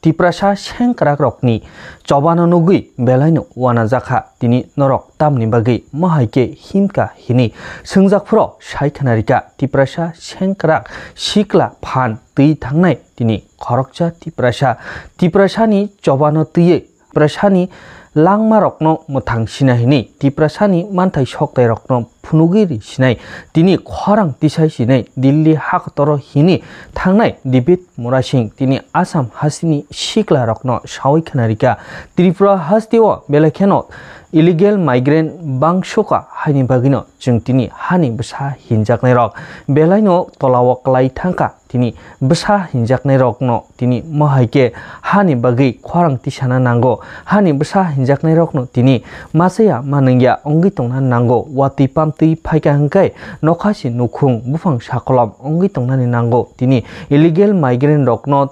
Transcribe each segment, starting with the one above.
Tiprasa sengkrak rokni cobana nugui belaino wana jaka tini norok tamni bagi mahaike himka hini sengjak saikhanarika tiprasa sengkrak sikla phan tui thangnai tini khorokcha tiprasani cobana tuye prasani langma rokno muthang sina hini tiprasani manthai soktai rokno phunugiri sinai tini khorang tisai sinai Delhi hakotoro hini thangnai David Morasing tini Assam hasini sikla rokno sawikanarika Tripura hastio belakheno illegal migrant bangsoka haini bagino jung tini hani besa hinjaknai rok belaino tolawo klai thangka tini besa hinjaknai rokno tini mahaike hani bagi khorang tisana nango hani besa hinjaknai rokno tini masaya manungya ongi tongna nango wati pamti phaika hangkai nokhasi nukhung bufang sakolom ongi tongnani nango tini illegal migrant rokno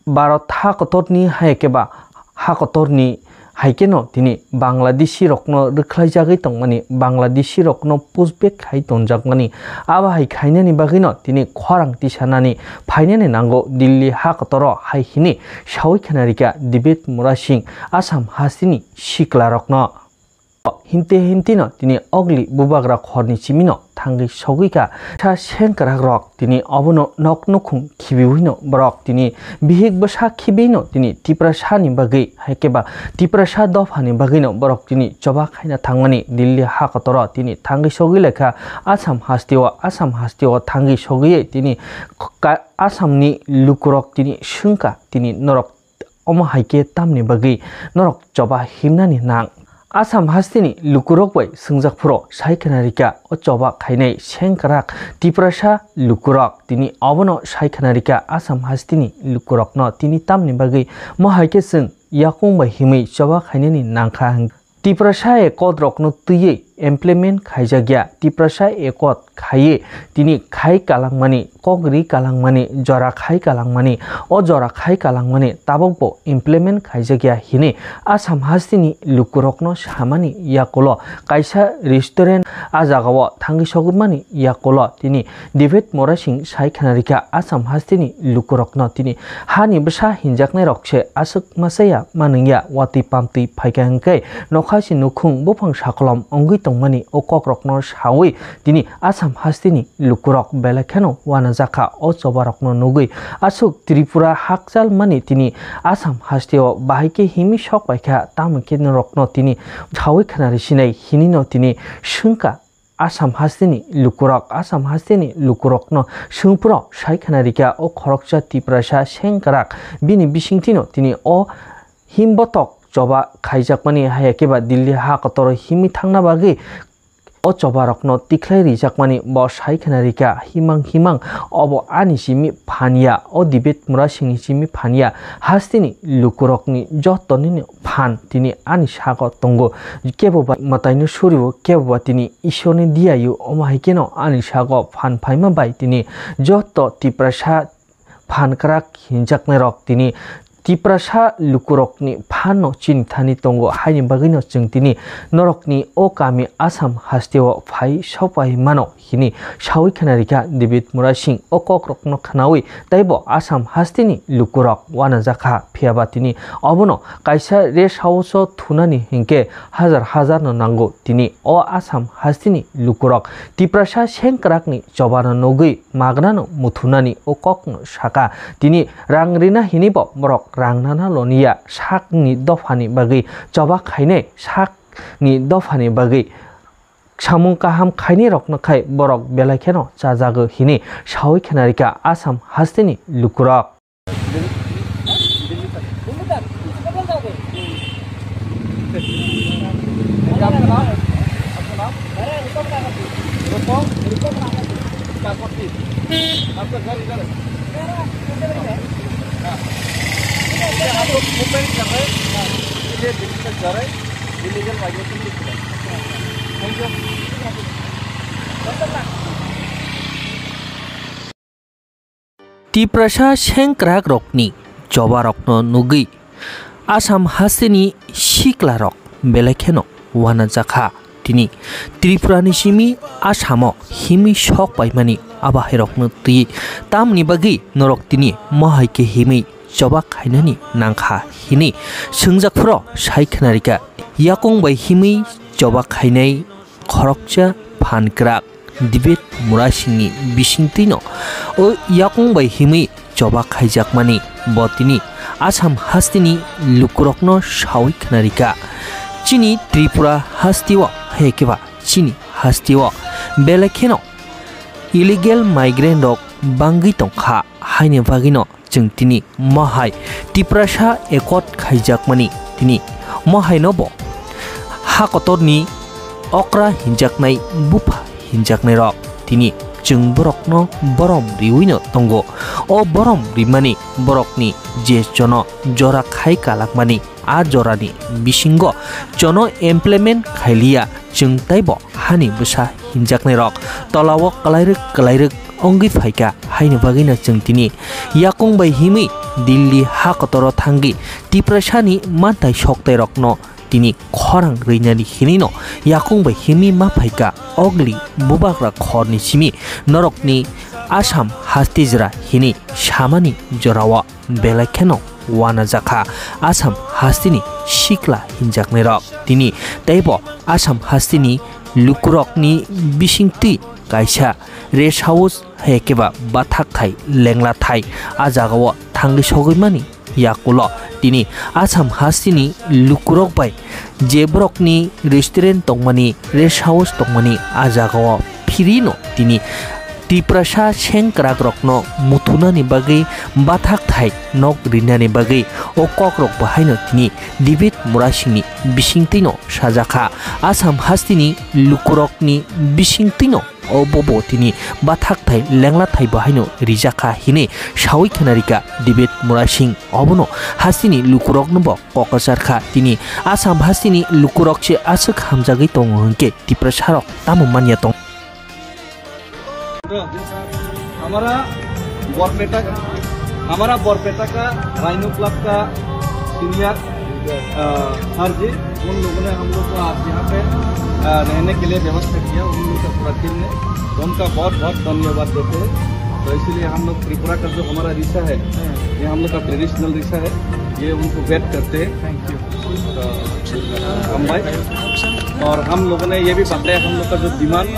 Bharat hakototni haikeba hakotorni haikeno tini Bangladeshi rokno rikhlaijagui tongmani Bangladeshi rokno pushback hai tonjakmani aba hai khainani bagino tini khorang tisanani phainani nango Delhi hakotoro hai hini sawikanarika David Morasing Assam hasini sikla rokno hintino tini ogli bubagra khorni chimino thangi sogika sa sengkrak rok tini obono noknukhung khibiwino brok tini bihik basa khibino tini tiprasani bagi haikeba tiprasa dofani bagino brok tini choba khaina thangmani Delhi hakotoro tini thangi sogi lekha Assam hastio thangi sogi tini Assamni lukurok tini sungka tini norok omo haike tamni bagi norok choba himnani nang Assam hastini lukurok bai sengjak saikhanarika o choba khainai sengkrak tiprasa lukurok tini obono saikhanarika Assam hastini lukurokno tini tamni bagi mahaike sung yakung bai himai choba khainani nangkha tiprasa ekot rokno tuye employment khaijagya tiprasa ekot khaye tini khai kalangmani kogri kalangmani jora khai kalangmani o jora khai kalangmani tabokbo employment khaijagya hine Assam hastini lukurokno samani yakolo kaisa restaurant ajagao thangi sogmani yakolo tini David Morasing saikhanarika Assam hastini lukurokno tini hani basa hinjaknai rokse asuk masaya manungya wati pamti phaikangkai nokhasi nukhung bufang sakolom ongui tongmani okok rokno sawi tini Assam hastini lukurok belakheno wana jaka o choba rokno nugui asuk Tripura hakjal mani tini Assam hastio bahike himi sok paikha tamkin rokno tini sawi khanari sinai hinino tini sungka Assam hastini lukurokno sungpro saikhanarika o khorokcha tiprasa sengkrak bini bisingtino tini o himbotok choba khaijakmani hayakeba Delhi hakotoro himi thangna bagi o choba rokno tiklai rijakmani bo saikhanarika himang obo ani simi phania o David Morasing simi phania hastini lukurokni jotoni phan tini ani sago tongo keboba mataino suribo keboba tini ishoni diayu omahaikeno ani sago phan phaima bai tini joto tiprasa phankrak hinjaknai rok tini tiprasa lukurokni phano chinthani tongo haini bagino chungtini norokni o kami Assam hastio phai sopai mano hini sawikanarika David Morasing okok rokno khanawi taibo Assam hastini lukurok wana jaka phiabatini obono kaisa rest house thunani hingke hazar no nango tini o Assam hastini lukurok tiprasa sengkrakni chobana nogui magnano muthunani okok saka tini rangrina hinibo borok rangnana lonia sakni dofani bagi choba khaine sakni dofani bagi samung kaham khaini rokno khai borok belakheno chajago hini sawikanarika Assam hastini lukurok Tiprasa sengkrak rokni jobarokno nugui Asam hasteni siklarok belekeno wana jakha tini Tripurani simi Asamo himi sok paimani abahirokno tui tamni bagi norok tini mahaike himi jobak hainani nangkha hini sungjakfro saikhanarika yakong bai himi jobak hainai khorokcha phankrak dibet murasingni bisingtino o yakong bai himi jobak haijakmani botini Asam hastini lukurokno sawikanarika chini Tripura hastiwa hekeba chini hastiwa belekeno illegal migrant rok bangi tongkha haine bagino जों तिनी महाय तिप्रासा एकट खाइजाकमानि तिनी महाय नबो हाकतरनि अक्रा हिनजाकनाय बुफा हिनजाकनाय रक तिनी जों बरकनो बरम रिउइनो तंगो ओ बरम रिमानि बरकनि जे जन जरा खाइ कालाकमानि आ जरानि बिसिंग जन एमप्लॉयमेंट खाइलिया जों ताइबो हानि बुसा हिनजाकनाय रक तलाव कलाइरक अंगि फाइका हाइनो बागैनो जों तिनी याकं bai himi Dilli hakotoro thangi Tiprasani mantai soktai rokno tini khorang reinani hinino yakung bai himi mapaika ogli bubagra khorni simi norokni Asam hastijra hini shamani jorawa belakeno wana jakha Asam hastini sikla hinjakne rok tini taibo Asam hastini lukurokni bisingti kaisa rest house hekeba bathak thai lengla thai ajagawa thangi sogimani yakulo tini Asam hastini lukurok bai jebrokni restaurant tongmani rest house tongmani ajagawa phirino tini Tiprasa sengkrak rokno muthunani bagai bathak thai nok rinani bagai o kokrok bahaino tini dibet murasingni bisingtino sajakha Asam hastini lukurokni bisingtino o bobo tini bathak thai lengla thai bahaino rijaka hine sawi khanarika dibet murasing obono hastini lukurok nobo kokasarkha tini Asam hastini lukurok che asuk hamjagai tongo hingke Tiprasa rok tamu manya tong हमारा बरपेटा का rhino club का senior sir जी उन लोगों ने हम लोग को आज यहाँ पे रहने के लिए व्यवस्था किया उन लोगों का पूरा टीम ने उनका बहुत बहुत धन्यवाद देते हैं। तो इसीलिए हम लोग त्रिपुरा का जो हमारा रिक्शा है ये हम लोग का ट्रेडिशनल रिक्शा है ये उनको वेट करते हैं। थैंक यू हम भाई और हम लोगों ने ये भी बताया हम लोग का जो डिमांड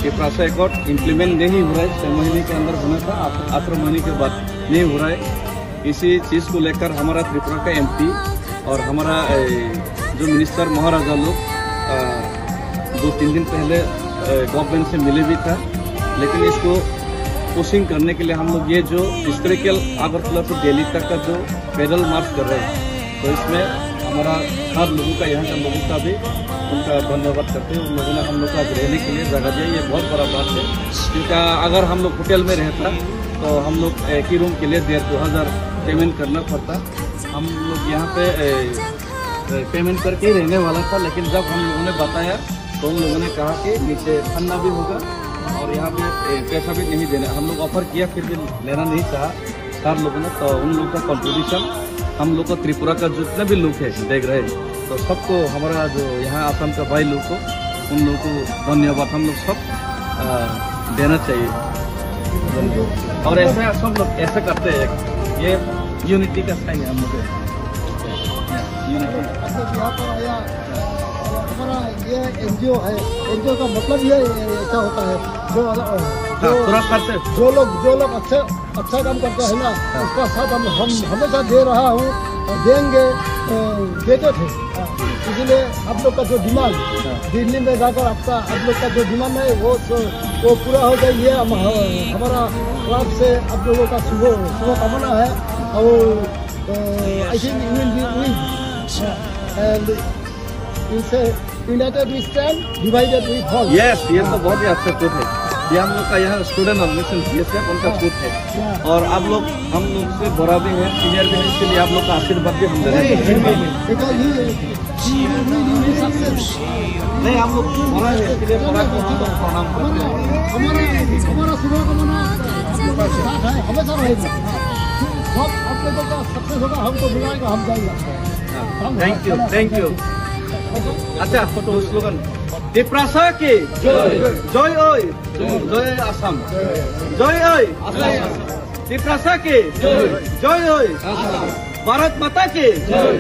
Tiprasa एकॉर्ड इम्प्लीमेंट नहीं हो रहा है 6 महीने के अंदर होना था 18 महीने के बाद नहीं हो रहा है। इसी चीज़ को लेकर हमारा त्रिपुरा का MP और हमारा जो मिनिस्टर महाराजा लोग 2-3 दिन पहले गवर्नमेंट से मिले भी था लेकिन इसको पुशिंग करने के लिए हम लोग ये जो हिस्टोरिकल अगरतला से दिल्ली तक का जो पैदल मार्च कर रहे हैं तो इसमें हमारा हर लोगों का यहाँ का लोगों का भी उनका धन्यवाद करते हैं। उन लोगों ने हम लोग का रहने के लिए जगह दिया ये बहुत बड़ा बात है क्योंकि अगर हम लोग होटल में रहता तो हम लोग एक ही रूम के लिए 1,500 पेमेंट करना पड़ता। हम लोग यहाँ पे पेमेंट करके ही रहने वाला था लेकिन जब हम लोगों ने बताया तो उन लोगों ने कहा कि नीचे खाना भी होगा और यहाँ पे पैसा भी नहीं देना। हम लोग ऑफर किया फिर भी लेना नहीं चाहा चार लोगों ने। तो उन लोगों का कॉन्ट्रीब्यूशन हम लोग को त्रिपुरा का जितने भी लोग है देख रहे हैं तो सबको हमारा जो यहाँ आसाम का भाई लोग को उन लोगों को धन्यवाद हम लोग सब देना चाहिए। और ऐसे सब लोग ऐसे करते हैं ये यूनिटी का साइन है हम लोग हमारा ये NGO है NGO का मतलब ये ऐसा होता है जो लोग अच्छा काम करते हैं ना उसका साथ हम हमेशा दे रहा हूँ देंगे देते थे। इसलिए आप लोग का जो डिमांड दिल्ली में जाकर आप लोग का जो डिमांड है वो पूरा हो जाए ये हमारा क्लब से आप लोगों का शुभ कामना है। और I think you will be win and you say united we stand divided we fall. Yes ये तो बहुत ही अच्छा कोट है ये हम लोग का यहाँ स्टूडेंट ऑर्गेनाइजेशन CSF उनका कोट है और आप लोग हम लोग से बड़ा भी है सीनियर भी है इसलिए आप लोग का आशीर्वाद भी हम दे रहे हैं। नहीं हम लोग बड़ा है इसलिए बड़ा को हम लोग प्रणाम करते हैं। हमारा शुभकामना हमेशा रहेगा। लोगों का सक्सेस होगा, हमको बुलाएगा, हम जाएंगे। Thank you. अच्छा, फोटो स्लोगन टिप्रासा के जय ओय जय आसाम, जय ओय टिप्रासा के जय ओय, भारत माता के जय।